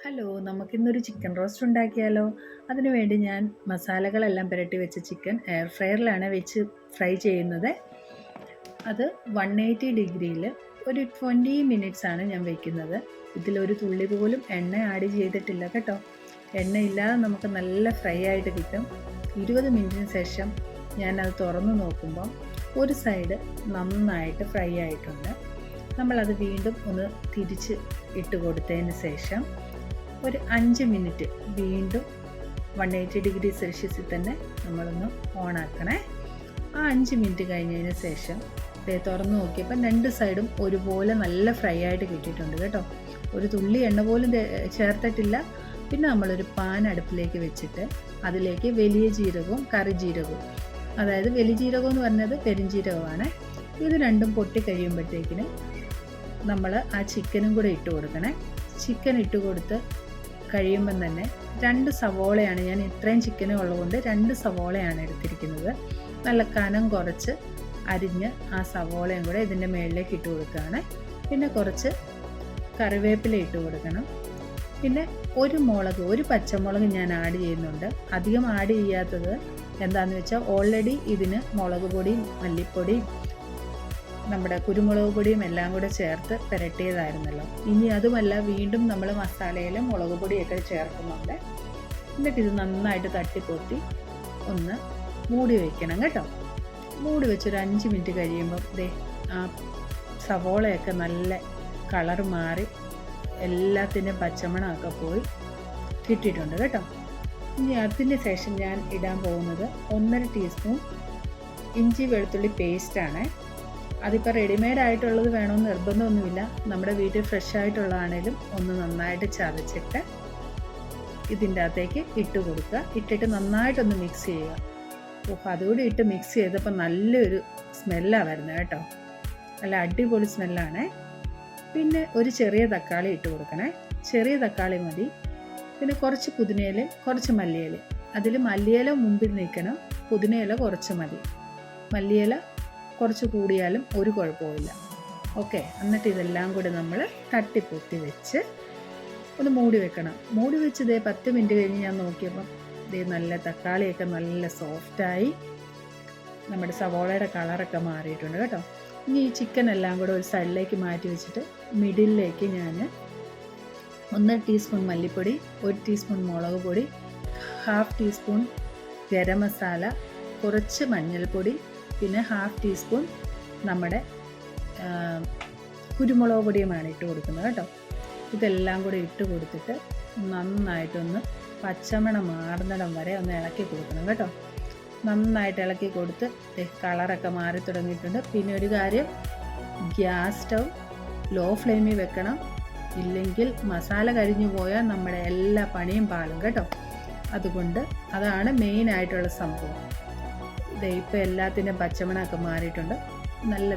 Hello, നമുക്കിന്നൊരു chicken roast ഉണ്ടാക്കിയാലോ? അതിനുവേണ്ടി ഞാൻ മസാലകളെല്ലാം പുരട്ടി വെച്ച ചിക്കൻ എയർ ഫ്രയറിലാണ് വെച്ച് ഫ്രൈ ചെയ്യുന്നത്. അത് 180 ഡിഗ്രിയിൽ ഒരു 20 മിനിറ്റ്സ് ആണ് ഞാൻ വയ്ക്കുന്നത്. ഇതിലൊരു തുള്ളി പോലും എണ്ണ ആഡ് ചെയ്തിട്ടില്ല കേട്ടോ. എണ്ണയില്ലാതെ നമുക്ക് നല്ല ഫ്രൈ ആയിട്ട് കിട്ടും. 20 മിനിറ്റിന് ശേഷം ഞാനത് തുറന്ന് നോക്കുമ്പോൾ ഒരു സൈഡ് നന്നായിട്ട് ഫ്രൈ ആയിട്ടുണ്ട്. നമ്മളത് വീണ്ടും ഒന്ന് തിരിച്ച് ഇട്ട് കൊടുത്തതിന് ശേഷം ഒരു 5 മിനിറ്റ് വീണ്ടും 180 ഡിഗ്രി സെൽഷ്യസിൽ തന്നെ നമ്മളൊന്ന് ഓണാക്കണേ. ആ 5 മിനിറ്റ് കഴിഞ്ഞതിന് ശേഷം തുറന്ന് നോക്കിയപ്പോൾ 2 സൈഡും ഒരുപോലെ നല്ല ഫ്രൈ ആയിട്ട് കിട്ടിയിട്ടുണ്ട് കേട്ടോ. ഒരു തുള്ളി എണ്ണ പോലും ചേർത്തിട്ടില്ല. പിന്നെ നമ്മളൊരു പാൻ അടുപ്പിലേക്ക് വെച്ചിട്ട് അതിലേക്ക് വലിയ ജീരകവും കറി ജീരകവും, അതായത് വലിയ ജീരകം എന്ന് പറഞ്ഞത് പെരുംജീരകമാണ്. ഇത് രണ്ടും പൊട്ടി കഴിയുമ്പോഴത്തേക്കിന് നമ്മൾ ആ ചിക്കനും കൂടെ ഇട്ട് കൊടുക്കണേ. ചിക്കൻ ഇട്ട് കൊടുത്ത് കഴിയുമ്പം തന്നെ 2 സവോളയാണ്, ഞാൻ ഇത്രയും ചിക്കനും ഉള്ളതുകൊണ്ട് 2 സവോളയാണ് എടുത്തിരിക്കുന്നത്. നല്ല കനം കുറച്ച് അരിഞ്ഞ് ആ സവോളയും കൂടെ ഇതിൻ്റെ മുകളിലേക്ക് ഇട്ട് കൊടുക്കുകയാണ്. പിന്നെ കുറച്ച് കറിവേപ്പില ഇട്ട് കൊടുക്കണം. പിന്നെ ഒരു പച്ചമുളക് ഞാൻ ആഡ് ചെയ്യുന്നുണ്ട്. അധികം ആഡ് ചെയ്യാത്തത് എന്താണെന്ന് വെച്ചാൽ ഓൾറെഡി ഇതിന് മുളക് പൊടിയും മല്ലിപ്പൊടിയും നമ്മുടെ കുരുമുളക് പൊടിയും എല്ലാം കൂടെ ചേർത്ത് പുരട്ടിയതായിരുന്നല്ലോ. ഇനി അതുമല്ല, വീണ്ടും നമ്മൾ മസാലയിൽ മുളക് പൊടിയൊക്കെ ചേർക്കുന്നുണ്ട്. എന്നിട്ട് ഇത് നന്നായിട്ട് തട്ടിപ്പൊത്തി ഒന്ന് മൂടി വയ്ക്കണം കേട്ടോ. മൂടി വെച്ചൊരു 5 മിനിറ്റ് കഴിയുമ്പോൾ ആ സവോളയൊക്കെ നല്ല കളർ മാറി എല്ലാത്തിൻ്റെയും പച്ചമണമൊക്കെ പോയി കിട്ടിയിട്ടുണ്ട് കേട്ടോ. ഇനി അതിന് ശേഷം ഞാൻ ഇടാൻ പോകുന്നത് 1.5 ടീസ്പൂൺ ഇഞ്ചി വെളുത്തുള്ളി പേസ്റ്റാണ്. അതിപ്പോൾ റെഡിമെയ്ഡ് ആയിട്ടുള്ളത് വേണമെന്ന് നിർബന്ധമൊന്നുമില്ല. നമ്മുടെ വീട്ടിൽ ഫ്രഷ് ആയിട്ടുള്ളതാണേലും ഒന്ന് നന്നായിട്ട് ചതച്ചിട്ട് ഇതിൻ്റെ അകത്തേക്ക് ഇട്ട് കൊടുക്കുക. ഇട്ടിട്ട് നന്നായിട്ടൊന്ന് മിക്സ് ചെയ്യുക. അതുകൂടി ഇട്ട് മിക്സ് ചെയ്തപ്പോൾ നല്ലൊരു സ്മെല്ലാണ് വരുന്നത് കേട്ടോ. നല്ല അടിപൊളി സ്മെല്ലാണ്. പിന്നെ ഒരു ചെറിയ തക്കാളി ഇട്ട് കൊടുക്കണേ. ചെറിയ തക്കാളി മതി. പിന്നെ കുറച്ച് പുതിനയില, കുറച്ച് മല്ലിയില. അതിൽ മല്ലിയില മുമ്പിൽ നിൽക്കണം, പുതിനയില കുറച്ച് മതി. മല്ലിയില കുറച്ച് കൂടിയാലും ഒരു കുഴപ്പമില്ല. ഓക്കെ, എന്നിട്ട് ഇതെല്ലാം കൂടി നമ്മൾ തട്ടിപ്പൊത്തി വെച്ച് ഒന്ന് മൂടി വെക്കണം. മൂടി വെച്ച് 10 മിനിറ്റ് കഴിഞ്ഞ് ഞാൻ നോക്കിയപ്പം നല്ല തക്കാളിയൊക്കെ നല്ല സോഫ്റ്റായി, നമ്മുടെ സവോളയുടെ കളറൊക്കെ മാറിയിട്ടുണ്ട് കേട്ടോ. ഇനി ഈ ചിക്കൻ എല്ലാം കൂടെ ഒരു സൈഡിലേക്ക് മാറ്റി വെച്ചിട്ട് മിഡിലേക്ക് ഞാൻ 1 ടീസ്പൂൺ മല്ലിപ്പൊടി, 1 ടീസ്പൂൺ മുളക് പൊടി, 1/2 ടീസ്പൂൺ ഗരം മസാല, കുറച്ച് മഞ്ഞൾപ്പൊടി, പിന്നെ 1/2 ടീസ്പൂൺ നമ്മുടെ കുരുമുളക് പൊടിയുമാണ് ഇട്ട് കൊടുക്കുന്നത് കേട്ടോ. ഇതെല്ലാം കൂടി ഇട്ട് കൊടുത്തിട്ട് നന്നായിട്ടൊന്ന് പച്ചമണം മാറുന്നിടം വരെ ഒന്ന് ഇളക്കി കൊടുക്കണം കേട്ടോ. നന്നായിട്ട് ഇളക്കി കൊടുത്ത് കളറൊക്കെ മാറി തുടങ്ങിയിട്ടുണ്ട്. പിന്നെ ഒരു കാര്യം, ഗ്യാസ് സ്റ്റൗ ലോ ഫ്ലെയിമിൽ വെക്കണം. ഇല്ലെങ്കിൽ മസാല കരിഞ്ഞു പോയാൽ നമ്മുടെ എല്ലാ പണിയും പാളും കേട്ടോ. അതുകൊണ്ട് അതാണ് മെയിനായിട്ടുള്ള സംഭവം. ഇപ്പോൾ എല്ലാത്തിൻ്റെയും പച്ചമണമൊക്കെ മാറിയിട്ടുണ്ട്. നല്ല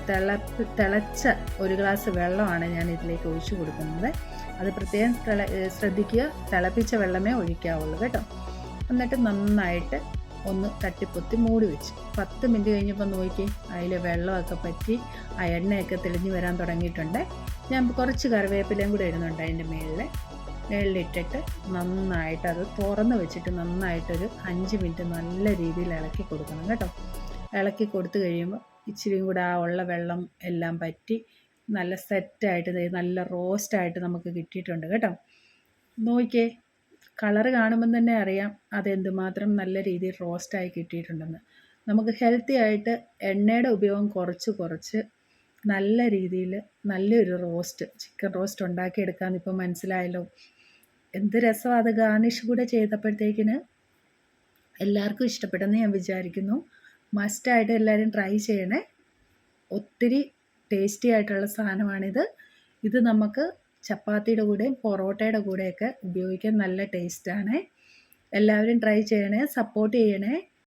തിളച്ച ഒരു ഗ്ലാസ് വെള്ളമാണ് ഞാൻ ഇതിലേക്ക് ഒഴിച്ചു കൊടുക്കുന്നത്. അത് പ്രത്യേകം ശ്രദ്ധിക്കുക, തിളപ്പിച്ച വെള്ളമേ ഒഴിക്കാവുള്ളൂ കേട്ടോ. എന്നിട്ട് നന്നായിട്ട് ഒന്ന് തട്ടിപ്പൊത്തി മൂടി വെച്ച് 10 മിനിറ്റ് കഴിഞ്ഞപ്പോൾ നോക്കി അതിൽ വെള്ളമൊക്കെ പറ്റി ആ എണ്ണയൊക്കെ തെളിഞ്ഞ് വരാൻ തുടങ്ങിയിട്ടുണ്ട്. ഞാൻ കുറച്ച് കറിവേപ്പിലയും കൂടെ ഇടുന്നുണ്ട് അതിൻ്റെ മേളിലിട്ടിട്ട് നന്നായിട്ട് അത് തുറന്ന് വെച്ചിട്ട് നന്നായിട്ടൊരു 5 മിനിറ്റ് നല്ല രീതിയിൽ ഇളക്കി കൊടുക്കണം കേട്ടോ. ഇളക്കി കൊടുത്തു കഴിയുമ്പോൾ ഇച്ചിരിയും കൂടെ ആ ഉള്ള വെള്ളം എല്ലാം പറ്റി നല്ല സെറ്റായിട്ട് നല്ല റോസ്റ്റായിട്ട് നമുക്ക് കിട്ടിയിട്ടുണ്ട് കേട്ടോ. നോക്കിയേ, കളറ് കാണുമ്പം തന്നെ അറിയാം അതെന്തുമാത്രം നല്ല രീതിയിൽ റോസ്റ്റായി കിട്ടിയിട്ടുണ്ടെന്ന്. നമുക്ക് ഹെൽത്തി ആയിട്ട് എണ്ണയുടെ ഉപയോഗം കുറച്ച് നല്ല രീതിയിൽ നല്ലൊരു ചിക്കൻ റോസ്റ്റ് ഉണ്ടാക്കിയെടുക്കാമെന്ന് ഇപ്പോൾ മനസ്സിലായല്ലോ. എന്ത് രസമാണ് അത് ഗാർണിഷ് കൂടെ ചെയ്തപ്പോഴത്തേക്കിന് എല്ലാവർക്കും ഇഷ്ടപ്പെട്ടെന്ന് ഞാൻ വിചാരിക്കുന്നു. മസ്റ്റായിട്ട് എല്ലാവരും ട്രൈ ചെയ്യണേ. ഒത്തിരി ടേസ്റ്റി ആയിട്ടുള്ള സാധനമാണിത്. ഇത് നമുക്ക് ചപ്പാത്തിയുടെ കൂടെയും പൊറോട്ടയുടെ കൂടെയൊക്കെ ഉപയോഗിക്കാൻ നല്ല ടേസ്റ്റാണ്. എല്ലാവരും ട്രൈ ചെയ്യണേ, സപ്പോർട്ട് ചെയ്യണേ.